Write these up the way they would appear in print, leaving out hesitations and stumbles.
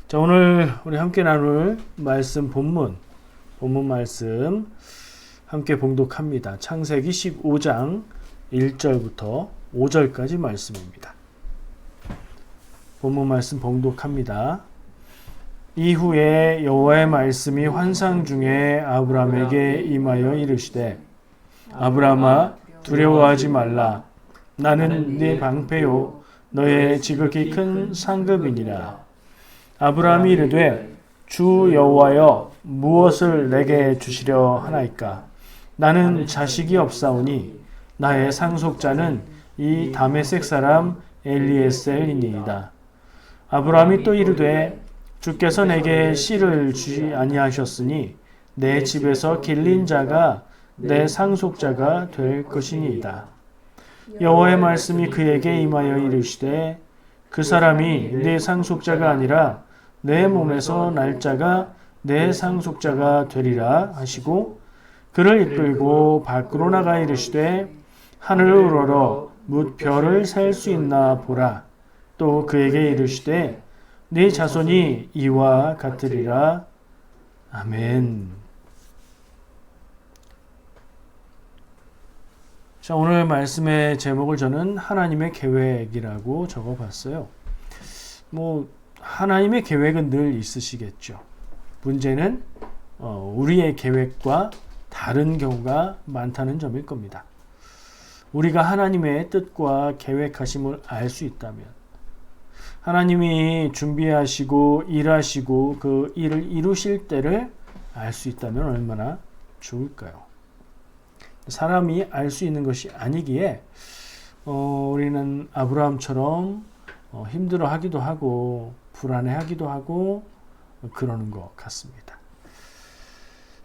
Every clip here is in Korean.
자, 오늘 우리 함께 나눌 말씀 본문 말씀 함께 봉독합니다. 창세기 15장 1절부터 5절까지 말씀입니다. 본문 말씀 봉독합니다. 이후에 여호와의 말씀이 환상 중에 아브라함에게 임하여 이르시되 아브라함아 두려워하지 말라. 나는 네 방패요 너의 지극히 큰 상급이니라. 아브라함이 이르되 주 여호와여 무엇을 내게 주시려 하나이까? 나는 자식이 없사오니 나의 상속자는 이 다메섹 사람 엘리에셀이니이다. 아브라함이 또 이르되 주께서 내게 씨를 주지 아니하셨으니 내 집에서 길린 자가 내 상속자가 될 것이니이다. 여호와의 말씀이 그에게 임하여 이르시되 그 사람이 내 상속자가 아니라 내 몸에서 날 자가 내 상속자가 되리라 하시고 그를 이끌고 밖으로 나가 이르시되 하늘을 우러러 뭇 별을 셀 수 있나 보라. 또 그에게 이르시되 네 자손이 이와 같으리라. 아멘. 자, 오늘 말씀의 제목을 저는 하나님의 계획이라고 적어봤어요. 하나님의 계획은 늘 있으시겠죠. 문제는 우리의 계획과 다른 경우가 많다는 점일 겁니다. 우리가 하나님의 뜻과 계획하심을 알 수 있다면, 하나님이 준비하시고 일하시고 그 일을 이루실 때를 알 수 있다면 얼마나 좋을까요? 사람이 알 수 있는 것이 아니기에 우리는 아브라함처럼 힘들어하기도 하고 불안해하기도 하고 그러는 것 같습니다.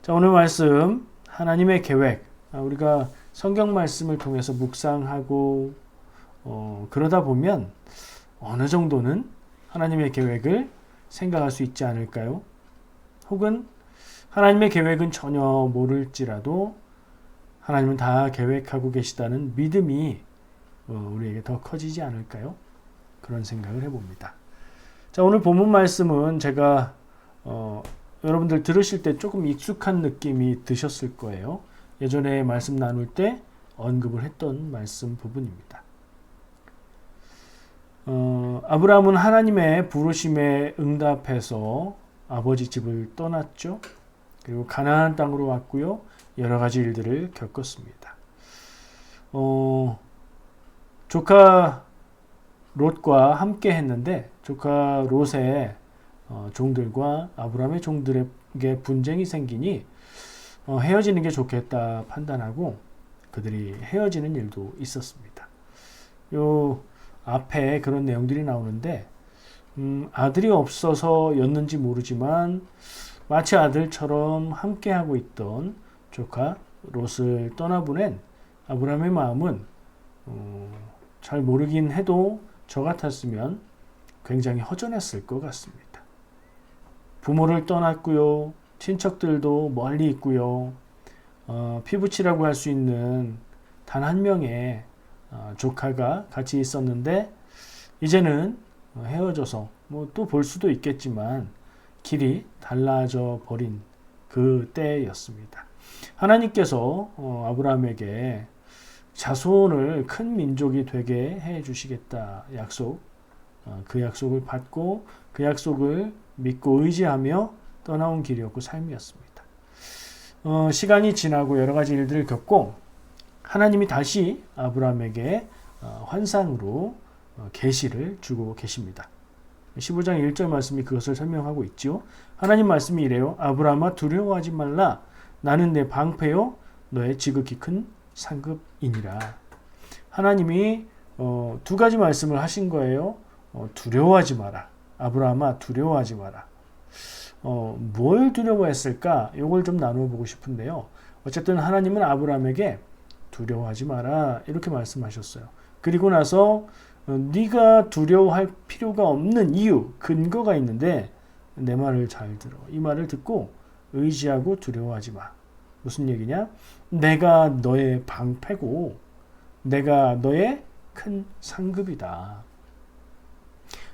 자, 오늘 말씀 하나님의 계획, 우리가 성경 말씀을 통해서 묵상하고 그러다 보면 어느 정도는 하나님의 계획을 생각할 수 있지 않을까요? 혹은 하나님의 계획은 전혀 모를지라도 하나님은 다 계획하고 계시다는 믿음이 우리에게 더 커지지 않을까요? 그런 생각을 해봅니다. 자, 오늘 본문 말씀은 제가 여러분들 들으실 때 조금 익숙한 느낌이 드셨을 거예요. 예전에 말씀 나눌 때 언급을 했던 말씀 부분입니다. 아브라함은 하나님의 부르심에 응답해서 아버지 집을 떠났죠. 그리고 가나안 땅으로 왔고요. 여러 가지 일들을 겪었습니다. 조카 롯과 함께 했는데 조카 롯의 종들과 아브라함의 종들에게 분쟁이 생기니 헤어지는 게 좋겠다 판단하고 그들이 헤어지는 일도 있었습니다. 요 앞에 그런 내용들이 나오는데 아들이 없어서였는지 모르지만 마치 아들처럼 함께하고 있던 조카 롯을 떠나보낸 아브라함의 마음은 잘 모르긴 해도 저 같았으면 굉장히 허전했을 것 같습니다. 부모를 떠났고요. 친척들도 멀리 있고요. 피부치라고 할 수 있는 단 한 명의 조카가 같이 있었는데 이제는 헤어져서 또 볼 수도 있겠지만 길이 달라져 버린 그 때였습니다. 하나님께서 아브라함에게 자손을 큰 민족이 되게 해 주시겠다 약속, 그 약속을 받고 그 약속을 믿고 의지하며 떠나온 길이었고 삶이었습니다. 시간이 지나고 여러 가지 일들을 겪고 하나님이 다시 아브라함에게 환상으로 계시를 주고 계십니다. 15장 1절 말씀이 그것을 설명하고 있지요. 하나님 말씀이 이래요. 아브라함아 두려워하지 말라. 나는 내 방패요 너의 지극히 큰 상급이니라. 하나님이 두 가지 말씀을 하신 거예요. 두려워하지 마라. 아브라함아 두려워하지 마라. 뭘 두려워했을까? 이걸 좀 나누어 보고 싶은데요. 어쨌든 하나님은 아브라함에게 두려워하지 마라 이렇게 말씀하셨어요. 그리고 나서 네가 두려워할 필요가 없는 이유, 근거가 있는데 내 말을 잘 들어. 이 말을 듣고 의지하고 두려워하지 마. 무슨 얘기냐? 내가 너의 방패고 내가 너의 큰 상급이다.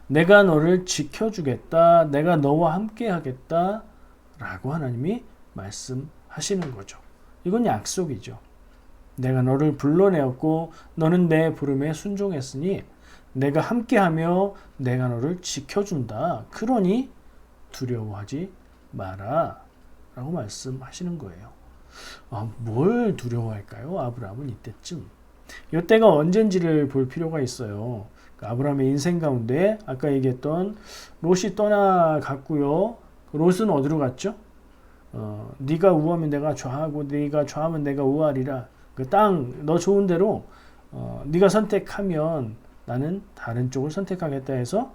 내가 너를 지켜주겠다. 내가 너와 함께 하겠다. 라고 하나님이 말씀하시는 거죠. 이건 약속이죠. 내가 너를 불러내었고 너는 내 부름에 순종했으니 내가 함께하며 내가 너를 지켜준다. 그러니 두려워하지 마라. 라고 말씀하시는 거예요. 뭘 두려워할까요? 아브라함은 이때쯤. 이때가 언젠지를 볼 필요가 있어요. 아브라함의 인생 가운데 아까 얘기했던 롯이 떠나갔고요. 롯은 어디로 갔죠? 네가 우하면 내가 좌하고 네가 좌하면 내가 우하리라. 그 땅 너 좋은 대로 네가 선택하면 나는 다른 쪽을 선택하겠다 해서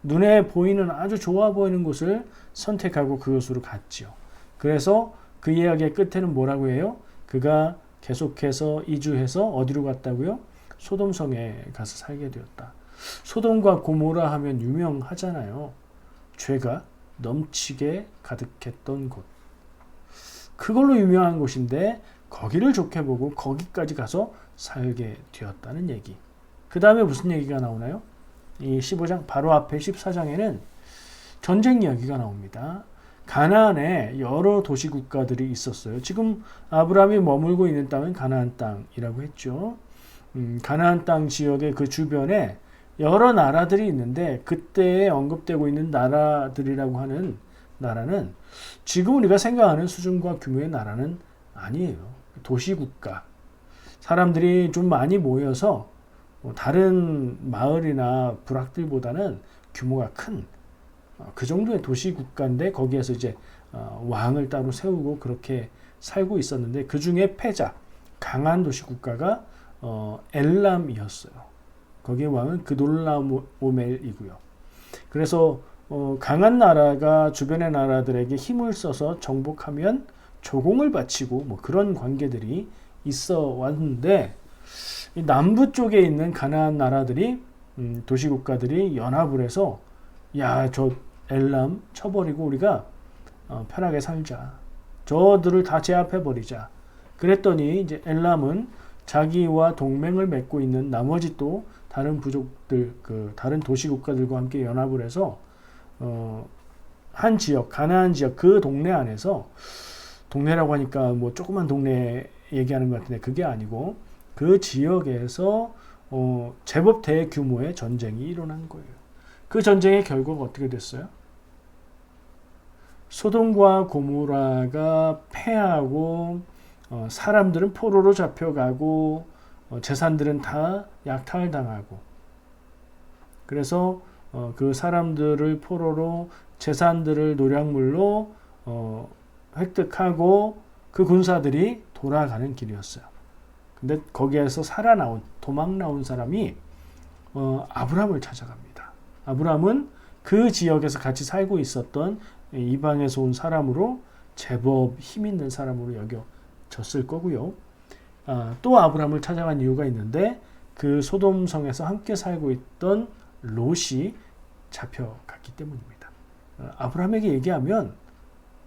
눈에 보이는 아주 좋아 보이는 곳을 선택하고 그곳으로 갔지요. 그래서 그 이야기의 끝에는 뭐라고 해요? 그가 계속해서 이주해서 어디로 갔다고요? 소돔성에 가서 살게 되었다. 소돔과 고모라 하면 유명하잖아요. 죄가 넘치게 가득했던 곳. 그걸로 유명한 곳인데 거기를 좋게 보고 거기까지 가서 살게 되었다는 얘기. 그 다음에 무슨 얘기가 나오나요? 이 15장 바로 앞에 14장에는 전쟁 이야기가 나옵니다. 가나안에 여러 도시 국가들이 있었어요. 지금 아브라함이 머물고 있는 땅은 가나안 땅이라고 했죠. 가나안 땅 지역의 그 주변에 여러 나라들이 있는데 그때 언급되고 있는 나라들이라고 하는 나라는 지금 우리가 생각하는 수준과 규모의 나라는 아니에요. 도시국가. 사람들이 좀 많이 모여서 다른 마을이나 부락들보다는 규모가 큰 그 정도의 도시국가인데 거기에서 이제 왕을 따로 세우고 그렇게 살고 있었는데 그 중에 패자, 강한 도시국가가 엘람이었어요. 거기에 왕은 그돌라오멜이고요. 그래서 강한 나라가 주변의 나라들에게 힘을 써서 정복하면 조공을 바치고 뭐 그런 관계들이 있어 왔는데 이 남부 쪽에 있는 가나안 나라들이 도시국가들이 연합을 해서 야, 저 엘람 쳐버리고 우리가 편하게 살자. 저들을 다 제압해버리자. 그랬더니 이제 엘람은 자기와 동맹을 맺고 있는 나머지 또 다른 부족들, 그 다른 도시국가들과 함께 연합을 해서 한 지역, 가나안 지역 그 동네 안에서 동네라고 하니까 뭐 조그만 동네 얘기하는 것 같은데 그게 아니고 그 지역에서 제법 대규모의 전쟁이 일어난 거예요. 그 전쟁의 결과가 어떻게 됐어요? 소돔과 고모라가 패하고 사람들은 포로로 잡혀가고 재산들은 다 약탈당하고 그래서 그 사람들을 포로로 재산들을 노략물로 획득하고 그 군사들이 돌아가는 길이었어요. 근데 거기에서 도망 나온 사람이 아브라함을 찾아갑니다. 아브라함은 그 지역에서 같이 살고 있었던 이방에서 온 사람으로 제법 힘 있는 사람으로 여겨졌을 거고요. 또 아브라함을 찾아간 이유가 있는데 그 소돔성에서 함께 살고 있던 롯이 잡혀갔기 때문입니다. 아브라함에게 얘기하면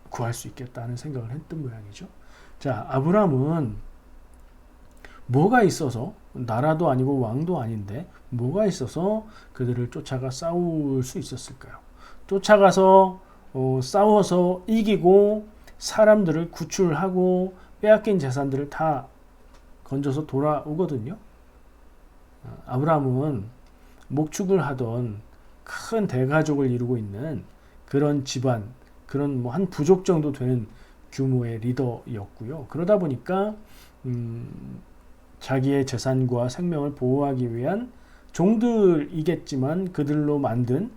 구할 수 있겠다는 생각을 했던 모양이죠. 자, 아브라함은 뭐가 있어서 나라도 아니고 왕도 아닌데 뭐가 있어서 그들을 쫓아가 싸울 수 있었을까요? 쫓아가서 싸워서 이기고 사람들을 구출하고 빼앗긴 재산들을 다 건져서 돌아오거든요. 아브라함은 목축을 하던 큰 대가족을 이루고 있는 그런 집안, 그런 뭐 한 부족 정도 되는 규모의 리더였고요. 그러다 보니까 자기의 재산과 생명을 보호하기 위한 종들이겠지만 그들로 만든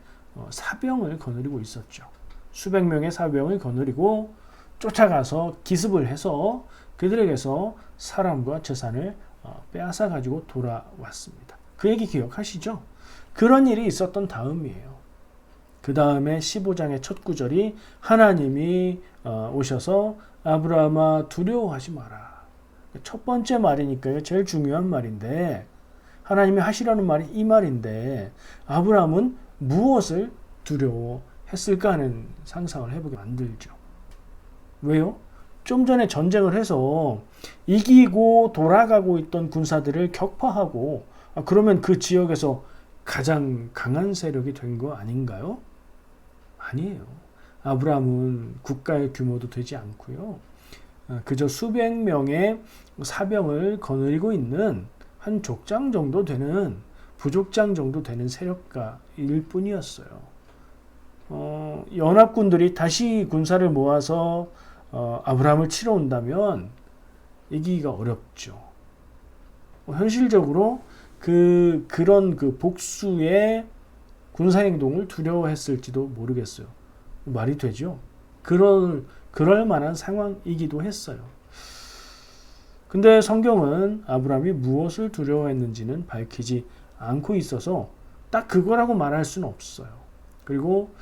사병을 거느리고 있었죠. 수백 명의 사병을 거느리고 쫓아가서 기습을 해서 그들에게서 사람과 재산을 빼앗아 가지고 돌아왔습니다. 그 얘기 기억하시죠? 그런 일이 있었던 다음이에요. 그 다음에 15장의 첫 구절이 하나님이 오셔서 아브라함아 두려워하지 마라. 첫 번째 말이니까요. 제일 중요한 말인데 하나님이 하시라는 말이 이 말인데 아브라함은 무엇을 두려워했을까 하는 상상을 해보게 만들죠. 왜요? 좀 전에 전쟁을 해서 이기고 돌아가고 있던 군사들을 격파하고 그러면 그 지역에서 가장 강한 세력이 된 거 아닌가요? 아니에요. 아브라함은 국가의 규모도 되지 않고요. 그저 수백 명의 사병을 거느리고 있는 한 족장 정도 되는 부족장 정도 되는 세력가일 뿐이었어요. 연합군들이 다시 군사를 모아서 아브라함을 치러 온다면 이기기가 어렵죠. 현실적으로 그런 복수의 군사행동을 두려워했을지도 모르겠어요. 말이 되죠? 그럴 만한 상황이기도 했어요. 근데 성경은 아브라함이 무엇을 두려워했는지는 밝히지 않고 있어서 딱 그거라고 말할 수는 없어요. 그리고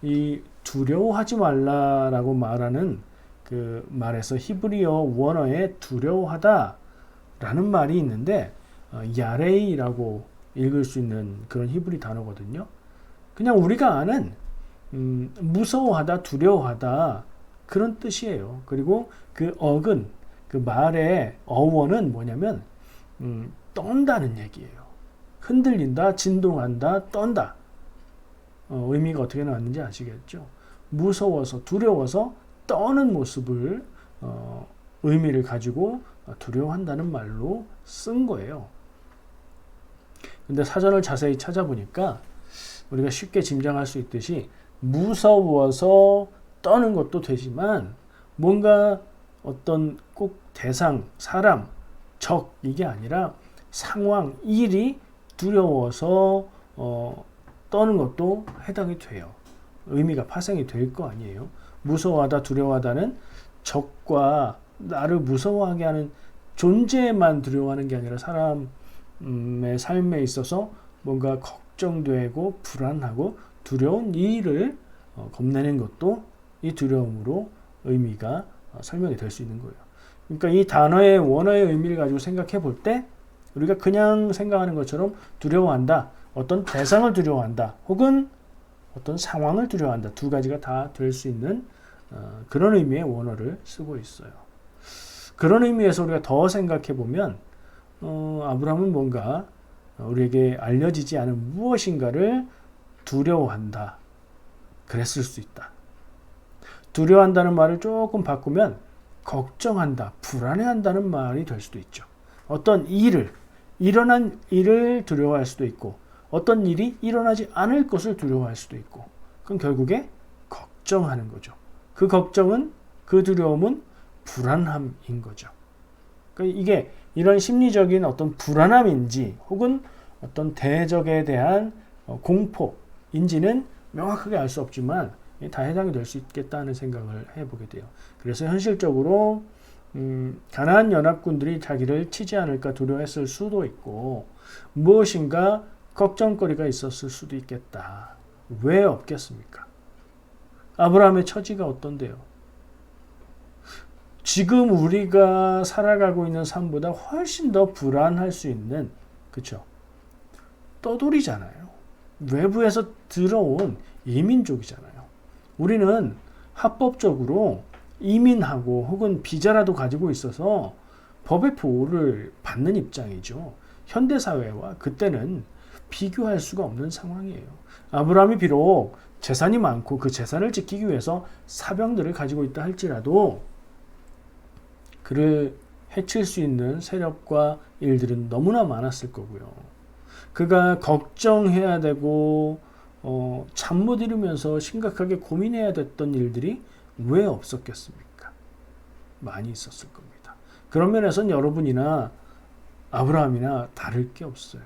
이 두려워하지 말라라고 말하는 그 말에서 히브리어 원어에 두려워하다라는 말이 있는데 야레이라고 읽을 수 있는 그런 히브리 단어거든요. 그냥 우리가 아는 무서워하다, 두려워하다 그런 뜻이에요. 그리고 그 어근, 그 말의 어원은 뭐냐면 떤다는 얘기예요. 흔들린다, 진동한다, 떤다. 의미가 어떻게 나왔는지 아시겠죠? 무서워서, 두려워서 떠는 모습을 의미를 가지고 두려워한다는 말로 쓴 거예요. 근데 사전을 자세히 찾아보니까 우리가 쉽게 짐작할 수 있듯이 무서워서 떠는 것도 되지만 뭔가 어떤 꼭 대상, 사람, 적 이게 아니라 상황, 일이 두려워서 떠는 것도 해당이 돼요. 의미가 파생이 될 거 아니에요. 무서워하다, 두려워하다는 적과 나를 무서워하게 하는 존재만 두려워하는 게 아니라 사람의 삶에 있어서 뭔가 걱정되고 불안하고 두려운 일을 겁내는 것도 이 두려움으로 의미가 설명이 될 수 있는 거예요. 그러니까 이 단어의 원어의 의미를 가지고 생각해 볼 때 우리가 그냥 생각하는 것처럼 두려워한다, 어떤 대상을 두려워한다, 혹은 어떤 상황을 두려워한다, 두 가지가 다 될 수 있는 그런 의미의 원어를 쓰고 있어요. 그런 의미에서 우리가 더 생각해 보면 아브라함은 뭔가 우리에게 알려지지 않은 무엇인가를 두려워한다. 그랬을 수 있다. 두려워한다는 말을 조금 바꾸면 걱정한다, 불안해한다는 말이 될 수도 있죠. 어떤 일어난 일을 두려워할 수도 있고 어떤 일이 일어나지 않을 것을 두려워할 수도 있고 그건 결국에 걱정하는 거죠. 그 걱정은, 그 두려움은 불안함인 거죠. 그러니까 이게 이런 심리적인 어떤 불안함인지 혹은 어떤 대적에 대한 공포인지는 명확하게 알 수 없지만 다 해당이 될 수 있겠다는 생각을 해보게 돼요. 그래서 현실적으로 가나안 연합군들이 자기를 치지 않을까 두려워했을 수도 있고 무엇인가 걱정거리가 있었을 수도 있겠다. 왜 없겠습니까? 아브라함의 처지가 어떤데요? 지금 우리가 살아가고 있는 삶보다 훨씬 더 불안할 수 있는, 그쵸? 떠돌이잖아요. 외부에서 들어온 이민족이잖아요. 우리는 합법적으로 이민하고 혹은 비자라도 가지고 있어서 법의 보호를 받는 입장이죠. 현대사회와 그때는 비교할 수가 없는 상황이에요. 아브라함이 비록 재산이 많고 그 재산을 지키기 위해서 사병들을 가지고 있다 할지라도 그를 해칠 수 있는 세력과 일들은 너무나 많았을 거고요. 그가 걱정해야 되고 잠 못 이루면서 심각하게 고민해야 됐던 일들이 왜 없었겠습니까? 많이 있었을 겁니다. 그런 면에서는 여러분이나 아브라함이나 다를 게 없어요.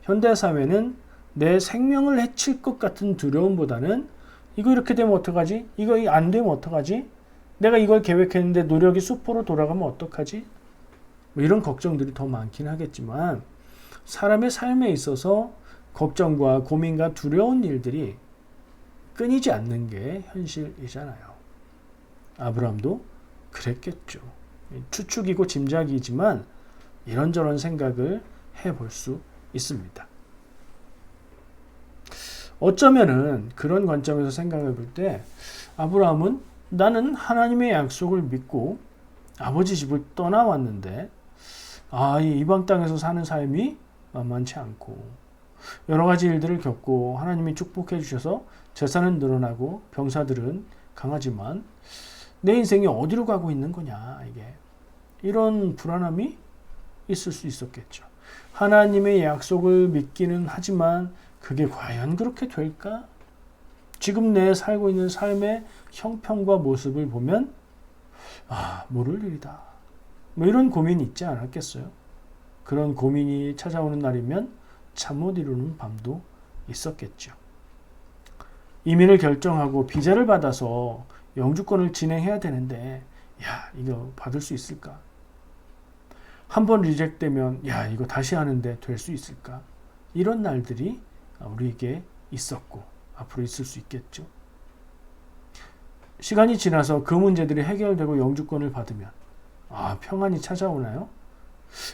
현대사회는 내 생명을 해칠 것 같은 두려움보다는 이거 이렇게 되면 어떡하지? 이거 안 되면 어떡하지? 내가 이걸 계획했는데 노력이 수포로 돌아가면 어떡하지? 뭐 이런 걱정들이 더 많긴 하겠지만 사람의 삶에 있어서 걱정과 고민과 두려운 일들이 끊이지 않는 게 현실이잖아요. 아브라함도 그랬겠죠. 추측이고 짐작이지만 이런저런 생각을 해볼 수 있습니다. 어쩌면은 그런 관점에서 생각해 볼 때 아브라함은 나는 하나님의 약속을 믿고 아버지 집을 떠나왔는데 이 이방 땅에서 사는 삶이 만만치 않고 여러 가지 일들을 겪고 하나님이 축복해 주셔서 재산은 늘어나고 병사들은 강하지만 내 인생이 어디로 가고 있는 거냐, 이게 이런 불안함이 있을 수 있었겠죠. 하나님의 약속을 믿기는 하지만 그게 과연 그렇게 될까? 지금 내 살고 있는 삶의 형편과 모습을 보면 모를 일이다. 뭐 이런 고민이 있지 않았겠어요? 그런 고민이 찾아오는 날이면 잠 못 이루는 밤도 있었겠죠. 이민을 결정하고 비자를 받아서 영주권을 진행해야 되는데 이거 받을 수 있을까? 한번 리젝되면 이거 다시 하는데 될 수 있을까? 이런 날들이 우리에게 있었고 앞으로 있을 수 있겠죠. 시간이 지나서 그 문제들이 해결되고 영주권을 받으면 평안이 찾아오나요?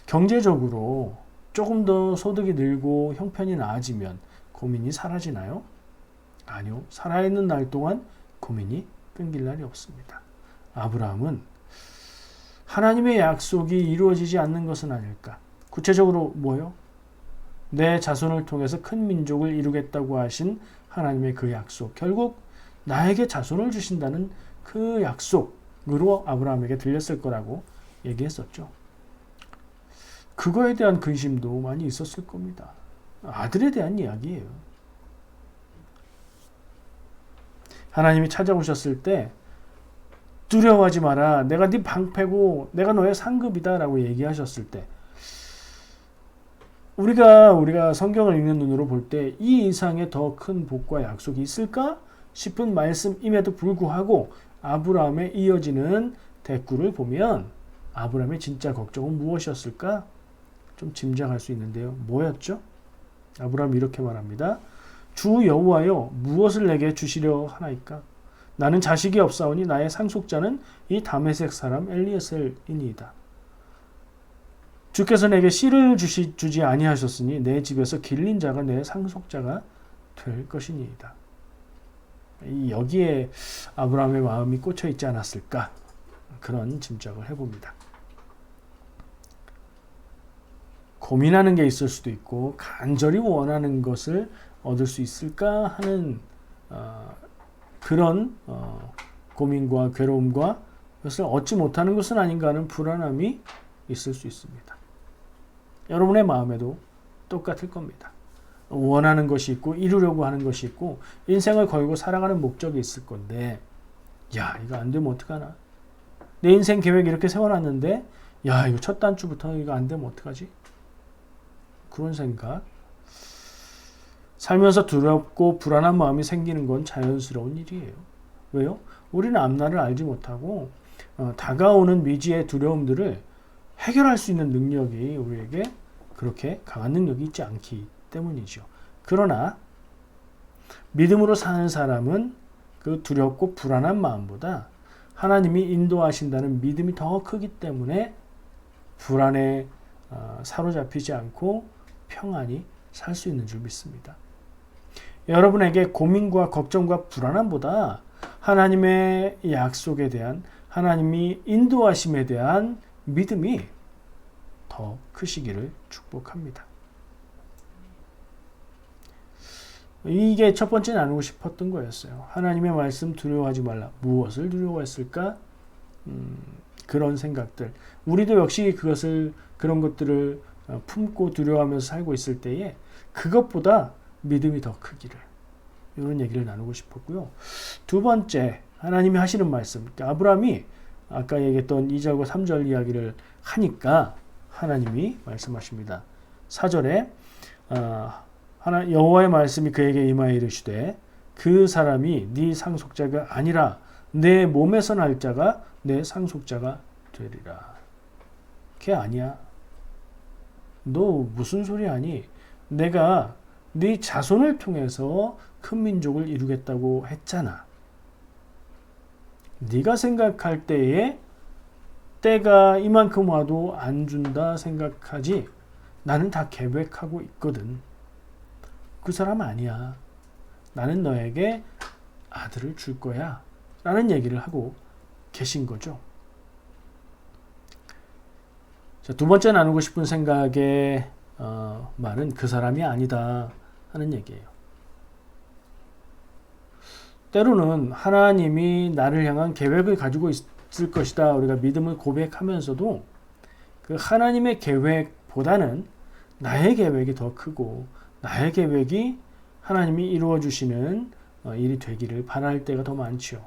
경제적으로 조금 더 소득이 늘고 형편이 나아지면 고민이 사라지나요? 아니요. 살아있는 날 동안 고민이 끊길 날이 없습니다. 아브라함은 하나님의 약속이 이루어지지 않는 것은 아닐까? 구체적으로 뭐요? 내 자손을 통해서 큰 민족을 이루겠다고 하신 하나님의 그 약속, 결국 나에게 자손을 주신다는 그 약속으로 아브라함에게 들렸을 거라고 얘기했었죠. 그거에 대한 근심도 많이 있었을 겁니다. 아들에 대한 이야기예요. 하나님이 찾아오셨을 때 두려워하지 마라. 내가 네 방패고 내가 너의 상급이다 라고 얘기하셨을 때 우리가 성경을 읽는 눈으로 볼 때 이 이상의 더 큰 복과 약속이 있을까 싶은 말씀임에도 불구하고 아브라함에 이어지는 대꾸를 보면 아브라함의 진짜 걱정은 무엇이었을까? 좀 짐작할 수 있는데요. 뭐였죠? 아브라함이 이렇게 말합니다. 주 여호와여 무엇을 내게 주시려 하나이까? 나는 자식이 없사오니 나의 상속자는 이 다메섹 사람 엘리에셀이니이다. 주께서 내게 씨를 주지 아니하셨으니 내 집에서 길린 자가 내 상속자가 될 것이니이다. 여기에 아브라함의 마음이 꽂혀 있지 않았을까? 그런 짐작을 해봅니다. 고민하는 게 있을 수도 있고 간절히 원하는 것을 얻을 수 있을까 하는 그런 고민과 괴로움과 그것을 얻지 못하는 것은 아닌가 하는 불안함이 있을 수 있습니다. 여러분의 마음에도 똑같을 겁니다. 원하는 것이 있고 이루려고 하는 것이 있고 인생을 걸고 살아가는 목적이 있을 건데 이거 안 되면 어떡하나? 내 인생 계획 이렇게 세워놨는데 이거 첫 단추부터 이거 안 되면 어떡하지? 그런 생각. 살면서 두렵고 불안한 마음이 생기는 건 자연스러운 일이에요. 왜요? 우리는 앞날을 알지 못하고 다가오는 미지의 두려움들을 해결할 수 있는 능력이 우리에게 그렇게 강한 능력이 있지 않기 때문이죠. 그러나 믿음으로 사는 사람은 그 두렵고 불안한 마음보다 하나님이 인도하신다는 믿음이 더 크기 때문에 불안에 사로잡히지 않고 평안히 살 수 있는 줄 믿습니다. 여러분에게 고민과 걱정과 불안함보다 하나님의 약속에 대한 하나님이 인도하심에 대한 믿음이 더 크시기를 축복합니다. 이게 첫 번째 나누고 싶었던 거였어요. 하나님의 말씀 두려워하지 말라. 무엇을 두려워했을까? 그런 생각들. 우리도 역시 그런 것들을 품고 두려워하면서 살고 있을 때에 그것보다 믿음이 더 크기를, 이런 얘기를 나누고 싶었고요. 두 번째, 하나님이 하시는 말씀. 그러니까 아브라함이 아까 얘기했던 2절과 3절 이야기를 하니까 하나님이 말씀하십니다. 4절에 여호와의 말씀이 그에게 임하여 이르시되 그 사람이 네 상속자가 아니라 내 몸에서 날 자가 내 상속자가 되리라. 걔 아니야. 너 무슨 소리 하니? 내가 네 자손을 통해서 큰 민족을 이루겠다고 했잖아. 네가 생각할 때에 때가 이만큼 와도 안 준다 생각하지, 나는 다 계획하고 있거든. 그 사람 아니야. 나는 너에게 아들을 줄 거야 라는 얘기를 하고 계신 거죠. 자, 두 번째 나누고 싶은 생각의 말은 그 사람이 아니다. 하는 얘기예요. 때로는 하나님이 나를 향한 계획을 가지고 있을 것이다. 우리가 믿음을 고백하면서도 그 하나님의 계획보다는 나의 계획이 더 크고 나의 계획이 하나님이 이루어 주시는 일이 되기를 바랄 때가 더 많지요.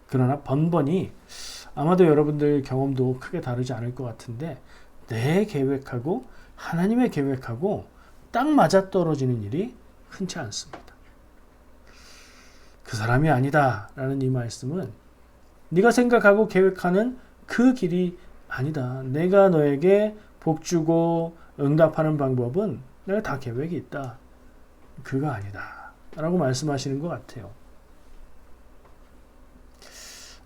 그러나 번번이 아마도 여러분들 경험도 크게 다르지 않을 것 같은데 내 계획하고 하나님의 계획하고 딱 맞아떨어지는 일이 흔치 않습니다. 그 사람이 아니다 라는 이 말씀은 네가 생각하고 계획하는 그 길이 아니다. 내가 너에게 복 주고 응답하는 방법은 내가 다 계획이 있다. 그거 아니다 라고 말씀하시는 것 같아요.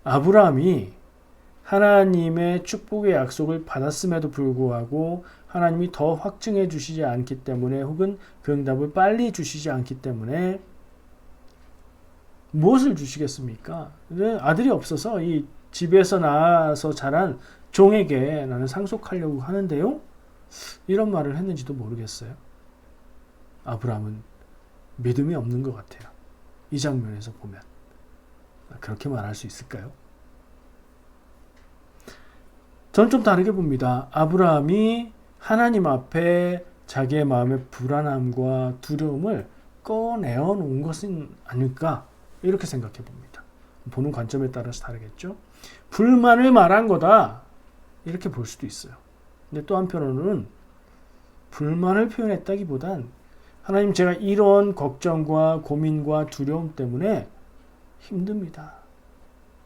아브라함이 하나님의 축복의 약속을 받았음에도 불구하고 하나님이 더 확증해 주시지 않기 때문에 혹은 그 응답을 빨리 주시지 않기 때문에 무엇을 주시겠습니까? 아들이 없어서 이 집에서 나와서 자란 종에게 나는 상속하려고 하는데요. 이런 말을 했는지도 모르겠어요. 아브라함은 믿음이 없는 것 같아요. 이 장면에서 보면. 그렇게 말할 수 있을까요? 저는 좀 다르게 봅니다. 아브라함이 하나님 앞에 자기의 마음의 불안함과 두려움을 꺼내어 놓은 것은 아닐까 이렇게 생각해 봅니다. 보는 관점에 따라서 다르겠죠. 불만을 말한 거다 이렇게 볼 수도 있어요. 근데 또 한편으로는 불만을 표현했다기보단 하나님 제가 이런 걱정과 고민과 두려움 때문에 힘듭니다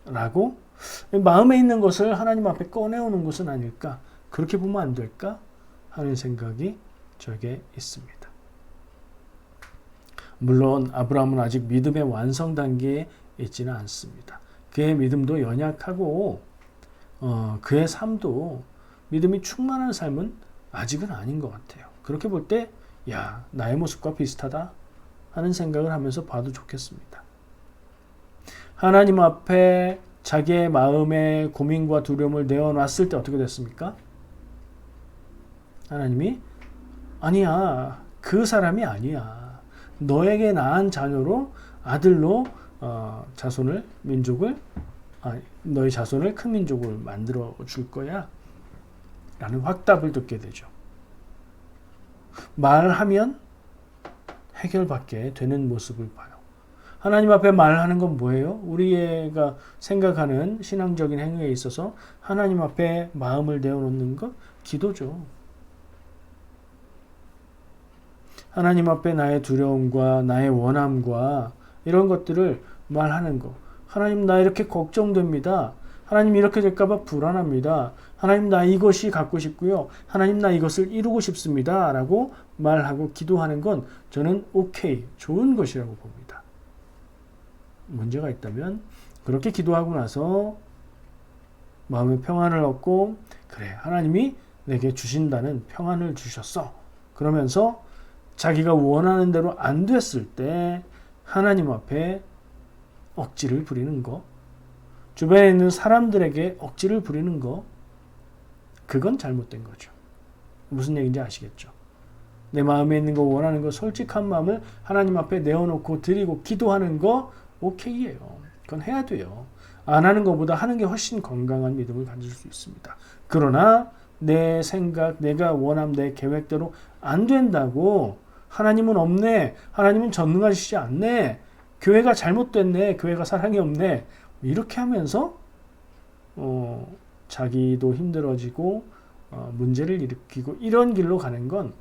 라고 마음에 있는 것을 하나님 앞에 꺼내오는 것은 아닐까, 그렇게 보면 안 될까 하는 생각이 저에게 있습니다. 물론 아브라함은 아직 믿음의 완성 단계에 있지는 않습니다. 그의 믿음도 연약하고 그의 삶도 믿음이 충만한 삶은 아직은 아닌 것 같아요. 그렇게 볼 때 야, 나의 모습과 비슷하다 하는 생각을 하면서 봐도 좋겠습니다. 하나님 앞에 자기의 마음의 고민과 두려움을 내어놨을 때 어떻게 됐습니까? 하나님이 아니야, 그 사람이 아니야. 너에게 낳은 자녀로 아들로 자손을 너의 자손을 큰 민족을 만들어 줄 거야 라는 확답을 듣게 되죠. 말하면 해결받게 되는 모습을 봐요. 하나님 앞에 말하는 건 뭐예요? 우리가 생각하는 신앙적인 행위에 있어서 하나님 앞에 마음을 내어놓는 것, 기도죠. 하나님 앞에 나의 두려움과 나의 원함과 이런 것들을 말하는 것. 하나님, 나 이렇게 걱정됩니다. 하나님, 이렇게 될까봐 불안합니다. 하나님, 나 이것이 갖고 싶고요. 하나님, 나 이것을 이루고 싶습니다. 라고 말하고 기도하는 건 저는 오케이, 좋은 것이라고 봅니다. 문제가 있다면 그렇게 기도하고 나서 마음의 평안을 얻고 그래, 하나님이 내게 주신다는 평안을 주셨어. 그러면서 자기가 원하는 대로 안 됐을 때 하나님 앞에 억지를 부리는 거, 주변에 있는 사람들에게 억지를 부리는 거, 그건 잘못된 거죠. 무슨 얘기인지 아시겠죠? 내 마음에 있는 거, 원하는 거, 솔직한 마음을 하나님 앞에 내어놓고 드리고 기도하는 거 오케이예요. 그건 해야 돼요. 안 하는 것보다 하는 게 훨씬 건강한 믿음을 가질 수 있습니다. 그러나 내 생각, 내가 원함, 내 계획대로 안 된다고 하나님은 없네, 하나님은 전능하시지 않네, 교회가 잘못됐네, 교회가 사랑이 없네, 이렇게 하면서 자기도 힘들어지고 문제를 일으키고 이런 길로 가는 건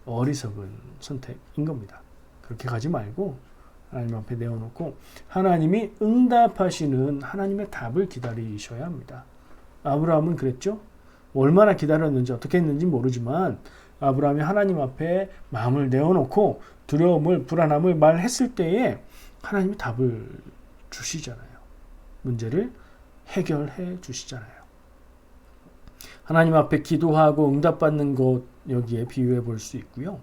어리석은 선택인 겁니다. 그렇게 가지 말고 하나님 앞에 내어놓고 하나님이 응답하시는 하나님의 답을 기다리셔야 합니다. 아브라함은 그랬죠. 얼마나 기다렸는지 어떻게 했는지 모르지만 아브라함이 하나님 앞에 마음을 내어놓고 두려움을, 불안함을 말했을 때에 하나님이 답을 주시잖아요. 문제를 해결해 주시잖아요. 하나님 앞에 기도하고 응답받는 것, 여기에 비유해 볼 수 있고요.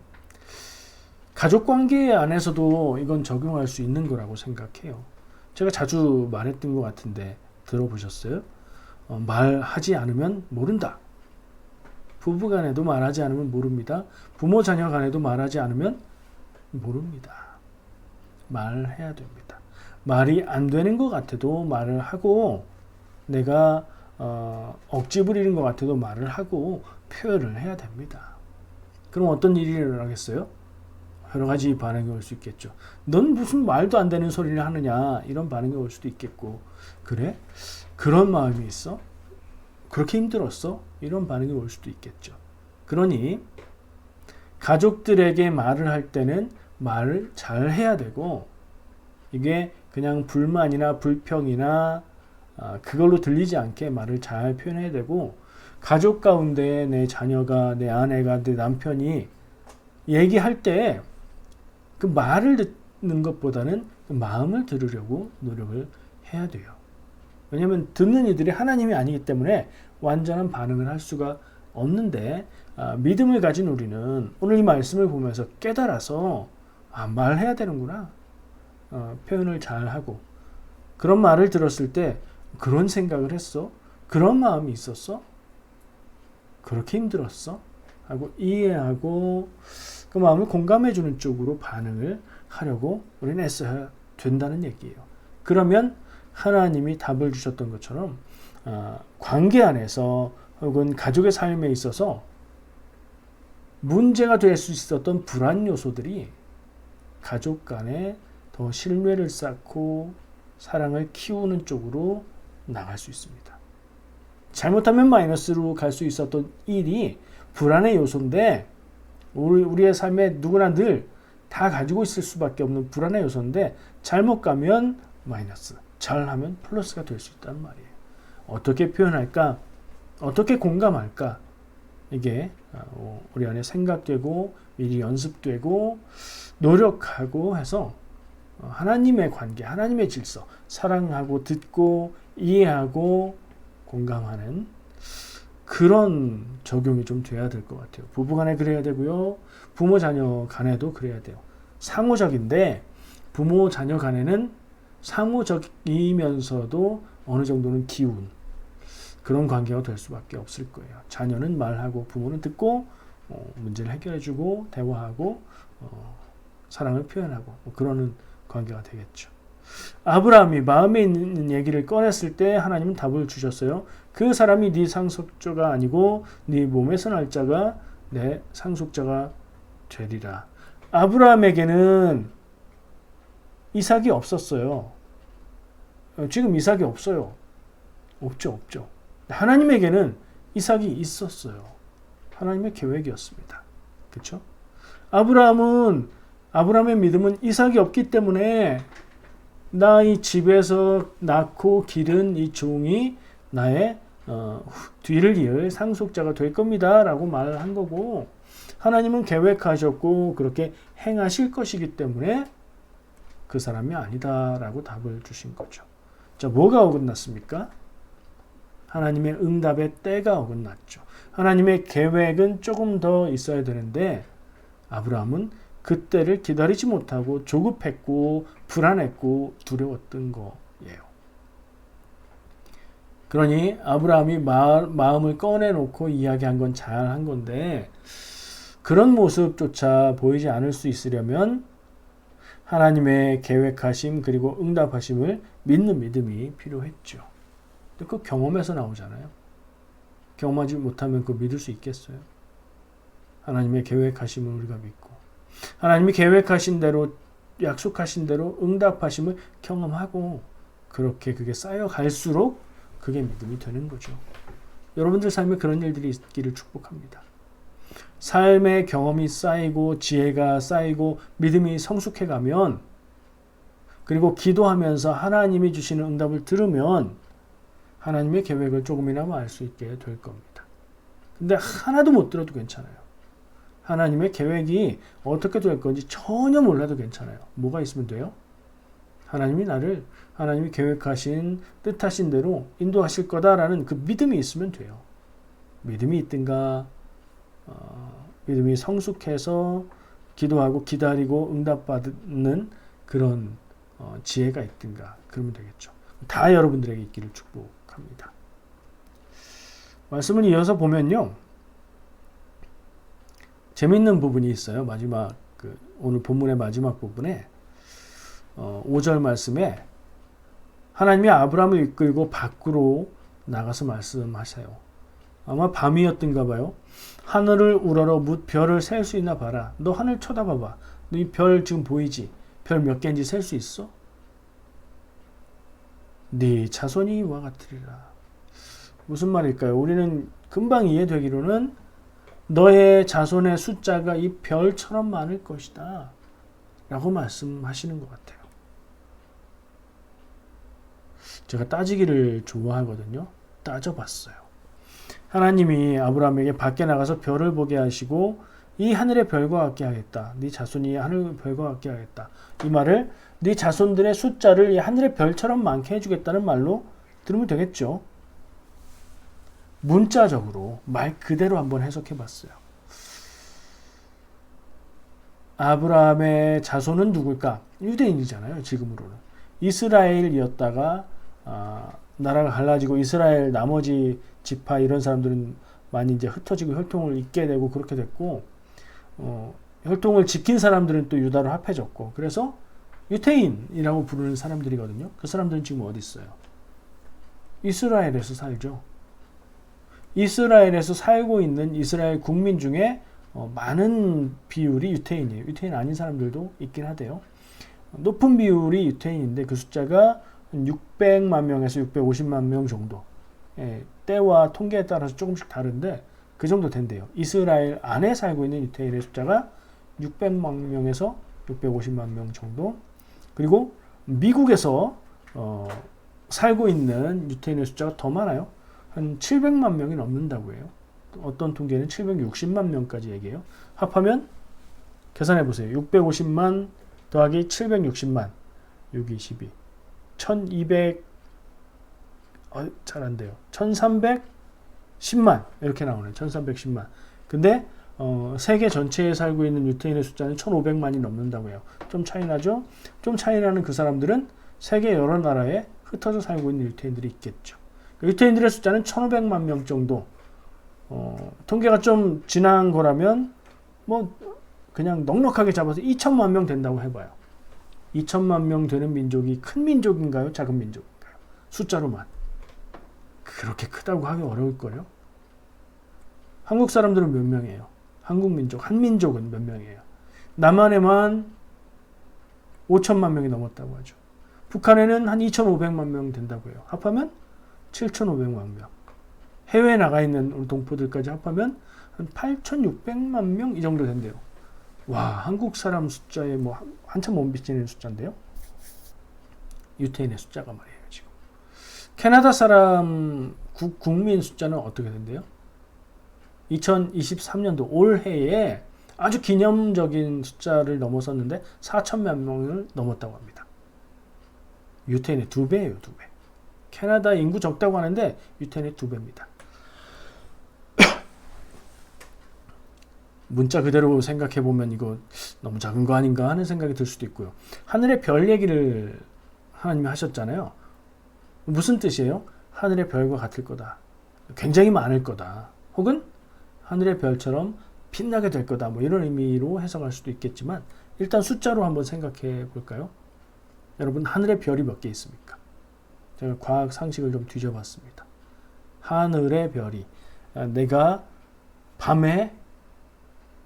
가족관계 안에서도 이건 적용할 수 있는 거라고 생각해요. 제가 자주 말했던 것 같은데 들어보셨어요? 말하지 않으면 모른다. 부부간에도 말하지 않으면 모릅니다. 부모 자녀 간에도 말하지 않으면 모릅니다. 말해야 됩니다. 말이 안 되는 것 같아도 말을 하고, 내가 억지 부리는 것 같아도 말을 하고 표현을 해야 됩니다. 그럼 어떤 일이 일어나겠어요? 여러 가지 반응이 올 수 있겠죠. 넌 무슨 말도 안 되는 소리를 하느냐, 이런 반응이 올 수도 있겠고, 그래? 그런 마음이 있어? 그렇게 힘들었어? 이런 반응이 올 수도 있겠죠. 그러니 가족들에게 말을 할 때는 말을 잘 해야 되고, 이게 그냥 불만이나 불평이나 그걸로 들리지 않게 말을 잘 표현해야 되고, 가족 가운데 내 자녀가, 내 아내가, 내 남편이 얘기할 때 그 말을 듣는 것보다는 그 마음을 들으려고 노력을 해야 돼요. 왜냐하면 듣는 이들이 하나님이 아니기 때문에 완전한 반응을 할 수가 없는데, 믿음을 가진 우리는 오늘 이 말씀을 보면서 깨달아서 말해야 되는구나, 표현을 잘하고, 그런 말을 들었을 때 그런 생각을 했어? 그런 마음이 있었어? 그렇게 힘들었어? 하고 이해하고 그 마음을 공감해주는 쪽으로 반응을 하려고 우리는 애써야 된다는 얘기예요. 그러면 하나님이 답을 주셨던 것처럼 관계 안에서 혹은 가족의 삶에 있어서 문제가 될 수 있었던 불안 요소들이 가족 간에 더 신뢰를 쌓고 사랑을 키우는 쪽으로 나갈 수 있습니다. 잘못하면 마이너스로 갈 수 있었던 일이 불안의 요소인데, 우리의 삶에 누구나 늘 다 가지고 있을 수밖에 없는 불안의 요소인데, 잘못 가면 마이너스, 잘하면 플러스가 될 수 있다는 말이에요. 어떻게 표현할까? 어떻게 공감할까? 이게 우리 안에 생각되고 미리 연습되고 노력하고 해서 하나님의 관계, 하나님의 질서, 사랑하고 듣고 이해하고 공감하는 그런 적용이 좀 돼야 될 것 같아요. 부부 간에 그래야 되고요. 부모 자녀 간에도 그래야 돼요. 상호적인데 부모 자녀 간에는 상호적이면서도 어느 정도는 기운, 그런 관계가 될 수밖에 없을 거예요. 자녀는 말하고 부모는 듣고 문제를 해결해주고 대화하고 사랑을 표현하고 그러는 관계가 되겠죠. 아브라함이 마음에 있는 얘기를 꺼냈을 때 하나님은 답을 주셨어요. 그 사람이 네 상속자가 아니고 네 몸에서 날 자가 내 상속자가 되리라. 아브라함에게는 이삭이 없었어요. 지금 이삭이 없어요. 없죠. 하나님에게는 이삭이 있었어요. 하나님의 계획이었습니다. 그렇죠? 아브라함의 믿음은 이삭이 없기 때문에 나 이 집에서 낳고 기른 이 종이 나의 뒤를 이을 상속자가 될 겁니다 라고 말을 한 거고, 하나님은 계획하셨고 그렇게 행하실 것이기 때문에 그 사람이 아니다 라고 답을 주신 거죠. 자, 뭐가 어긋났습니까? 하나님의 응답의 때가 어긋났죠. 하나님의 계획은 조금 더 있어야 되는데 아브라함은 그 때를 기다리지 못하고 조급했고 불안했고 두려웠던 거예요. 그러니 아브라함이 마음을 꺼내놓고 이야기한 건 잘한 건데, 그런 모습조차 보이지 않을 수 있으려면 하나님의 계획하심 그리고 응답하심을 믿는 믿음이 필요했죠. 그 경험에서 나오잖아요. 경험하지 못하면 그거 믿을 수 있겠어요? 하나님의 계획하심을 우리가 믿고 하나님이 계획하신 대로 약속하신 대로 응답하심을 경험하고 그렇게 그게 쌓여갈수록 그게 믿음이 되는 거죠. 여러분들 삶에 그런 일들이 있기를 축복합니다. 삶의 경험이 쌓이고 지혜가 쌓이고 믿음이 성숙해가면, 그리고 기도하면서 하나님이 주시는 응답을 들으면 하나님의 계획을 조금이나마 알 수 있게 될 겁니다. 근데 하나도 못 들어도 괜찮아요. 하나님의 계획이 어떻게 될 건지 전혀 몰라도 괜찮아요. 뭐가 있으면 돼요? 하나님이 계획하신 뜻하신 대로 인도하실 거다라는 그 믿음이 있으면 돼요. 믿음이 있든가 믿음이 성숙해서 기도하고 기다리고 응답받는 그런 지혜가 있든가 그러면 되겠죠. 다 여러분들에게 있기를 축복합니다. 말씀을 이어서 보면요, 재밌는 부분이 있어요. 마지막 오늘 본문의 마지막 부분에 5절 말씀에 하나님이 아브라함을 이끌고 밖으로 나가서 말씀하세요. 아마 밤이었던가 봐요. 하늘을 우러러 뭇 별을 셀 수 있나 봐라. 너 하늘 쳐다봐봐. 너 이 별 지금 보이지? 별 몇 개인지 셀 수 있어? 네 자손이 이와 같으리라. 무슨 말일까요? 우리는 금방 이해되기로는 너의 자손의 숫자가 이 별처럼 많을 것이다 라고 말씀하시는 것 같아요. 제가 따지기를 좋아하거든요. 따져봤어요. 하나님이 아브라함에게 밖에 나가서 별을 보게 하시고 이 하늘의 별과 같게 하겠다. 네 자손이 하늘 별과 같게 하겠다. 이 말을 네 자손들의 숫자를 이 하늘의 별처럼 많게 해주겠다는 말로 들으면 되겠죠. 문자적으로 말 그대로 한번 해석해 봤어요. 아브라함의 자손은 누굴까? 유대인이잖아요. 지금으로는. 이스라엘이었다가 나라가 갈라지고 이스라엘 나머지 지파 이런 사람들은 많이 이제 흩어지고 혈통을 잇게 되고 그렇게 됐고 혈통을 지킨 사람들은 또 유다로 합해졌고 그래서 유태인이라고 부르는 사람들이거든요. 그 사람들은 지금 어디 있어요? 이스라엘에서 살죠. 이스라엘에서 살고 있는 이스라엘 국민 중에 많은 비율이 유태인이에요. 유태인 아닌 사람들도 있긴 하대요. 높은 비율이 유태인인데 그 숫자가 600만 명에서 650만 명 정도. 때와 통계에 따라서 조금씩 다른데 그 정도 된대요. 이스라엘 안에 살고 있는 유태인의 숫자가 600만 명에서 650만 명 정도. 그리고 미국에서 살고 있는 유태인의 숫자가 더 많아요. 한 700만 명이 넘는다고 해요. 어떤 통계는 760만 명까지 얘기해요. 합하면 계산해 보세요. 650만 더하기 760만 6, 22 1200 잘 안 돼요. 1310만 이렇게 나오네요. 1310만. 근데 세계 전체에 살고 있는 유태인의 숫자는 1500만이 넘는다고 해요. 좀 차이 나죠? 좀 차이 나는 그 사람들은 세계 여러 나라에 흩어져 살고 있는 유태인들이 있겠죠. 유태인들의 숫자는 1500만 명 정도. 통계가 좀 지난 거라면 뭐 그냥 넉넉하게 잡아서 2000만 명 된다고 해봐요. 2000만 명 되는 민족이 큰 민족인가요? 작은 민족인가요? 숫자로만. 그렇게 크다고 하기 어려울걸요? 한국 사람들은 몇 명이에요? 한국 민족, 한민족은 몇 명이에요? 남한에만 5천만 명이 넘었다고 하죠. 북한에는 한 2,500만 명 된다고 해요. 합하면 7,500만 명. 해외에 나가 있는 우리 동포들까지 합하면 한 8,600만 명 이 정도 된대요. 와, 한국 사람 숫자에 뭐 한참 못 미치는 숫자인데요. 유태인의 숫자가 말이에요, 지금. 캐나다 사람 국민 숫자는 어떻게 된대요? 2023년도 올해에 아주 기념적인 숫자를 넘어섰는데 4천만 명을 넘었다고 합니다. 유태인의 2배예요, 2배. 캐나다 인구 적다고 하는데 유태인의 2배입니다. 문자 그대로 생각해 보면 이거 너무 작은 거 아닌가 하는 생각이 들 수도 있고요. 하늘의 별 얘기를 하나님이 하셨잖아요. 무슨 뜻이에요? 하늘의 별과 같을 거다. 굉장히 많을 거다. 혹은 하늘의 별처럼 빛나게 될 거다. 뭐 이런 의미로 해석할 수도 있겠지만 일단 숫자로 한번 생각해 볼까요? 여러분, 하늘의 별이 몇 개 있습니까? 제가 과학 상식을 좀 뒤져봤습니다. 하늘의 별이 내가 밤에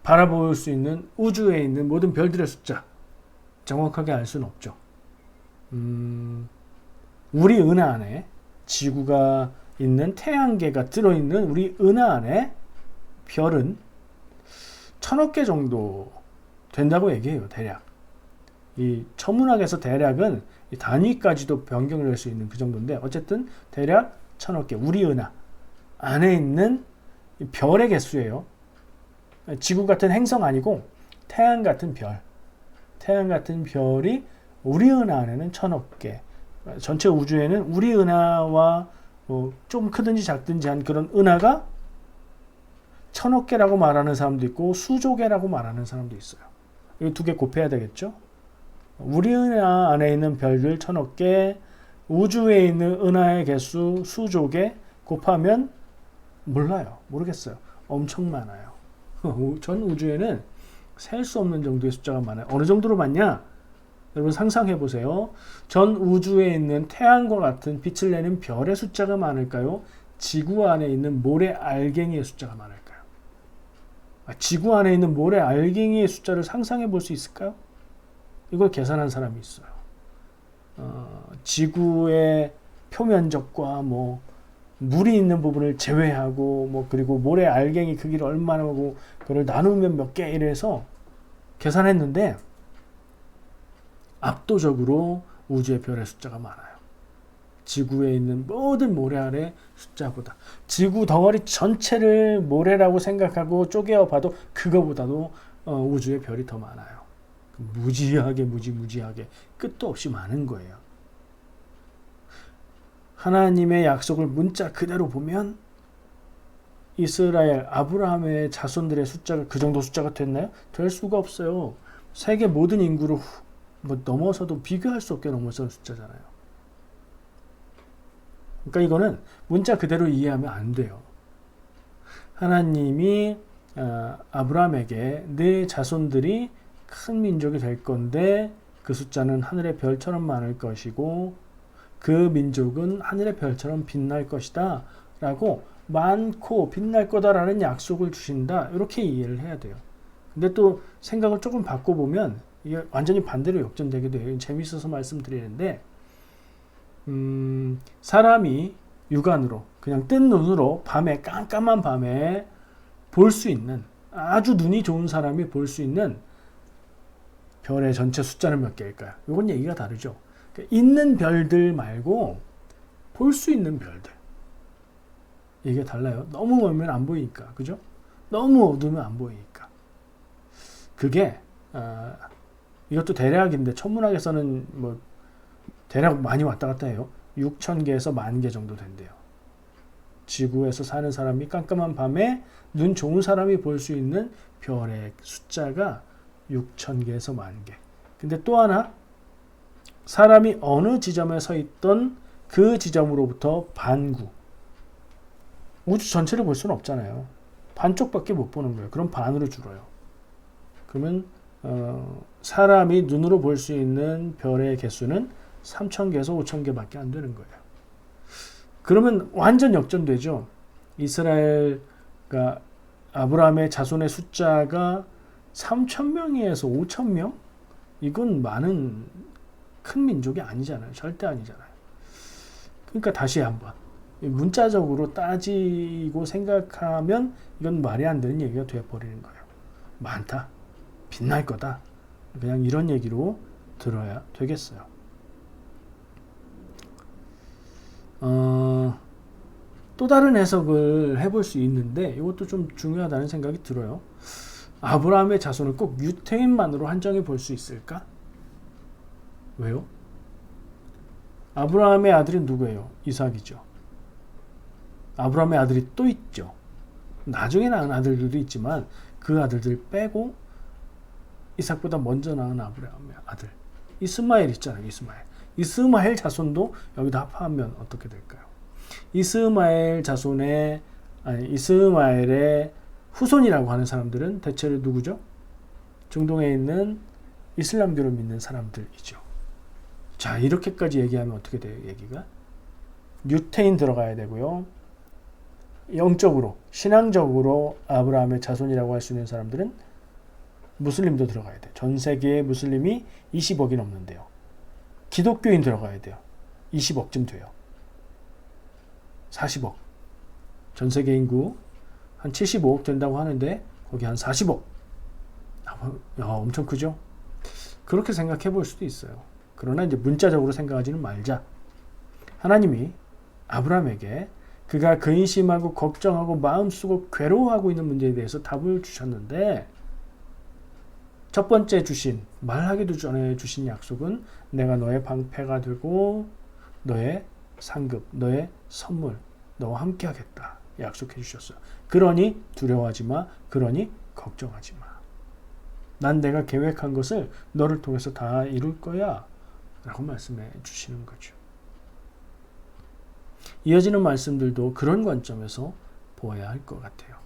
바라볼 수 있는 우주에 있는 모든 별들의 숫자 정확하게 알 수는 없죠. 우리 은하 안에 지구가 있는 태양계가 들어있는 우리 은하 안에 별은 1000억 개 정도 된다고 얘기해요. 대략. 이 천문학에서 대략은 이 단위까지도 변경을 할 수 있는 그 정도인데 어쨌든 대략 1000억 개 우리 은하 안에 있는 별의 개수예요. 지구 같은 행성 아니고 태양 같은 별. 태양 같은 별이 우리 은하 안에는 1000억 개. 전체 우주에는 우리 은하와 좀 크든지 작든지 한 그런 은하가 1000억 개라고 말하는 사람도 있고 수조개라고 말하는 사람도 있어요. 이 두 개 곱해야 되겠죠? 우리 은하 안에 있는 별들 1000억 개, 우주에 있는 은하의 개수 수조개 곱하면 몰라요. 모르겠어요. 엄청 많아요. 전 우주에는 셀 수 없는 정도의 숫자가 많아요. 어느 정도로 많냐? 여러분 상상해 보세요. 전 우주에 있는 태양과 같은 빛을 내는 별의 숫자가 많을까요? 지구 안에 있는 모래 알갱이의 숫자가 많을까요? 지구 안에 있는 모래 알갱이의 숫자를 상상해 볼 수 있을까요? 이걸 계산한 사람이 있어요. 지구의 표면적과 뭐 물이 있는 부분을 제외하고 뭐 그리고 모래 알갱이 크기를 얼마나 하고 그걸 나누면 몇 개 이래서 계산했는데 압도적으로 우주의 별의 숫자가 많아요. 지구에 있는 모든 모래알의 숫자보다. 지구 덩어리 전체를 모래라고 생각하고 쪼개어 봐도 그거보다도 우주의 별이 더 많아요. 무지하게 무지하게 끝도 없이 많은 거예요. 하나님의 약속을 문자 그대로 보면 이스라엘 아브라함의 자손들의 숫자가 그 정도 숫자가 됐나요? 될 수가 없어요. 세계 모든 인구를 넘어서도 비교할 수 없게 넘어선 숫자잖아요. 그러니까 이거는 문자 그대로 이해하면 안 돼요. 하나님이 아브라함에게 네 자손들이 큰 민족이 될 건데 그 숫자는 하늘의 별처럼 많을 것이고 그 민족은 하늘의 별처럼 빛날 것이다 라고 많고 빛날 거다라는 약속을 주신다 이렇게 이해를 해야 돼요. 근데 또 생각을 조금 바꿔보면 이게 완전히 반대로 역전되기도 해요. 재밌어서 말씀드리는데 사람이 육안으로 그냥 뜬 눈으로 밤에 깜깜한 밤에 볼 수 있는 아주 눈이 좋은 사람이 볼 수 있는 별의 전체 숫자는 몇 개일까요? 이건 얘기가 다르죠. 그러니까 있는 별들 말고 볼 수 있는 별들 이게 달라요. 너무 멀면 안 보이니까 그죠? 너무 어두우면 안 보이니까 그게 이것도 대략인데 천문학에서는 뭐 대략 많이 왔다 갔다 해요. 6,000개에서 10,000개 정도 된대요. 지구에서 사는 사람이 깜깜한 밤에 눈 좋은 사람이 볼 수 있는 별의 숫자가 6,000개에서 10,000개. 근데 또 하나 사람이 어느 지점에 서 있던 그 지점으로부터 반구 우주 전체를 볼 수는 없잖아요. 반쪽밖에 못 보는 거예요. 그럼 반으로 줄어요. 그러면 사람이 눈으로 볼 수 있는 별의 개수는 3,000개에서 5,000개밖에 안 되는 거예요. 그러면 완전 역전되죠. 이스라엘과 아브라함의 자손의 숫자가 3,000명에서 5,000명? 이건 많은 큰 민족이 아니잖아요. 절대 아니잖아요. 그러니까 다시 한번 문자적으로 따지고 생각하면 이건 말이 안 되는 얘기가 되어버리는 거예요. 많다. 빛날 거다. 그냥 이런 얘기로 들어야 되겠어요. 또 다른 해석을 해볼 수 있는데 이것도 좀 중요하다는 생각이 들어요. 아브라함의 자손을 꼭 유태인만으로 한정해 볼 수 있을까? 왜요? 아브라함의 아들이 누구예요? 이삭이죠. 아브라함의 아들이 또 있죠. 나중에 낳은 아들들도 있지만 그 아들들 빼고 이삭보다 먼저 낳은 아브라함의 아들 이스마엘 있잖아요. 이스마엘 자손도 여기다 합하면 어떻게 될까요? 이스마엘의 후손이라고 하는 사람들은 대체로 누구죠? 중동에 있는 이슬람교를 믿는 사람들이죠. 자, 이렇게까지 얘기하면 어떻게 돼요? 얘기가 유태인 들어가야 되고요. 영적으로 신앙적으로 아브라함의 자손이라고 할 수 있는 사람들은 무슬림도 들어가야 돼요. 전 세계의 무슬림이 20억이 넘는데요. 기독교인 들어가야 돼요. 20억쯤 돼요. 40억. 전 세계 인구 한 75억 된다고 하는데 거기 한 40억. 야, 엄청 크죠? 그렇게 생각해 볼 수도 있어요. 그러나 이제 문자적으로 생각하지는 말자. 하나님이 아브라함에게 그가 근심하고 걱정하고 마음 쓰고 괴로워하고 있는 문제에 대해서 답을 주셨는데 첫 번째 말하기도 전에 주신 약속은 내가 너의 방패가 되고 너의 상급, 너의 선물, 너와 함께 하겠다. 약속해 주셨어요. 그러니 두려워하지 마. 그러니 걱정하지 마. 난 내가 계획한 것을 너를 통해서 다 이룰 거야. 라고 말씀해 주시는 거죠. 이어지는 말씀들도 그런 관점에서 보아야 할 것 같아요.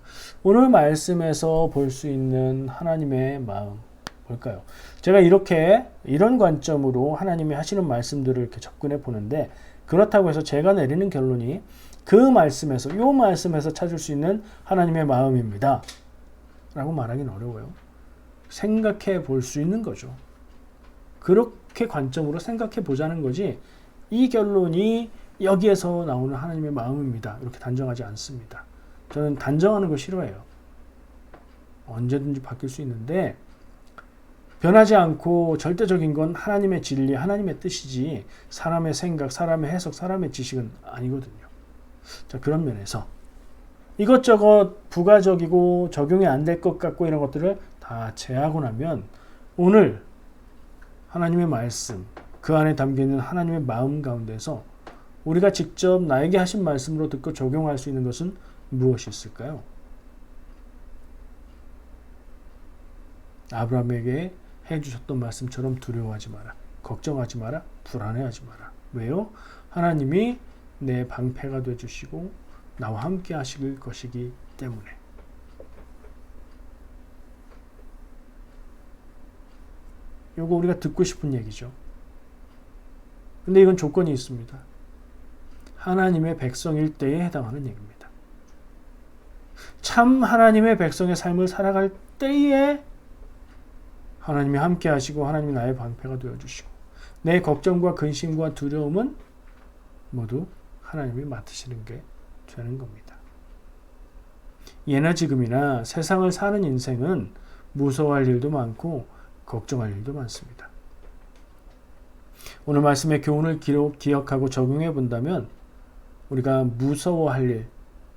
오늘 말씀에서 볼 수 있는 하나님의 마음 뭘까요? 제가 이런 관점으로 하나님이 하시는 말씀들을 이렇게 접근해 보는데, 그렇다고 해서 제가 내리는 결론이 이 말씀에서 찾을 수 있는 하나님의 마음입니다 라고 말하기는 어려워요. 생각해 볼 수 있는 거죠. 그렇게 관점으로 생각해 보자는 거지, 이 결론이 여기에서 나오는 하나님의 마음입니다 이렇게 단정하지 않습니다. 저는 단정하는 거 싫어해요. 언제든지 바뀔 수 있는데, 변하지 않고 절대적인 건 하나님의 진리, 하나님의 뜻이지 사람의 생각, 사람의 해석, 사람의 지식은 아니거든요. 자, 그런 면에서 이것저것 부가적이고 적용이 안 될 것 같고 이런 것들을 다 제하고 나면, 오늘 하나님의 말씀, 그 안에 담겨있는 하나님의 마음 가운데서 우리가 직접 나에게 하신 말씀으로 듣고 적용할 수 있는 것은 무엇이 있을까요? 아브라함에게 해주셨던 말씀처럼 두려워하지 마라, 걱정하지 마라, 불안해하지 마라. 왜요? 하나님이 내 방패가 되어주시고 나와 함께 하실 것이기 때문에. 이거 우리가 듣고 싶은 얘기죠. 근데 이건 조건이 있습니다. 하나님의 백성일 때에 해당하는 얘기입니다. 참 하나님의 백성의 삶을 살아갈 때에 하나님이 함께 하시고 하나님이 나의 방패가 되어주시고, 내 걱정과 근심과 두려움은 모두 하나님이 맡으시는 게 되는 겁니다. 예나 지금이나 세상을 사는 인생은 무서워할 일도 많고 걱정할 일도 많습니다. 오늘 말씀의 교훈을 기억하고 적용해 본다면, 우리가 무서워할 일,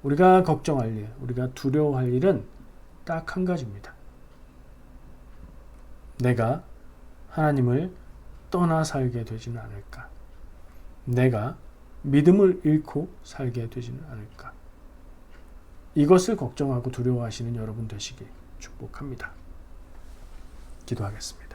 우리가 걱정할 일, 우리가 두려워할 일은 딱 한 가지입니다. 내가 하나님을 떠나 살게 되지는 않을까? 내가 믿음을 잃고 살게 되지는 않을까? 이것을 걱정하고 두려워하시는 여러분 되시길 축복합니다. 기도하겠습니다.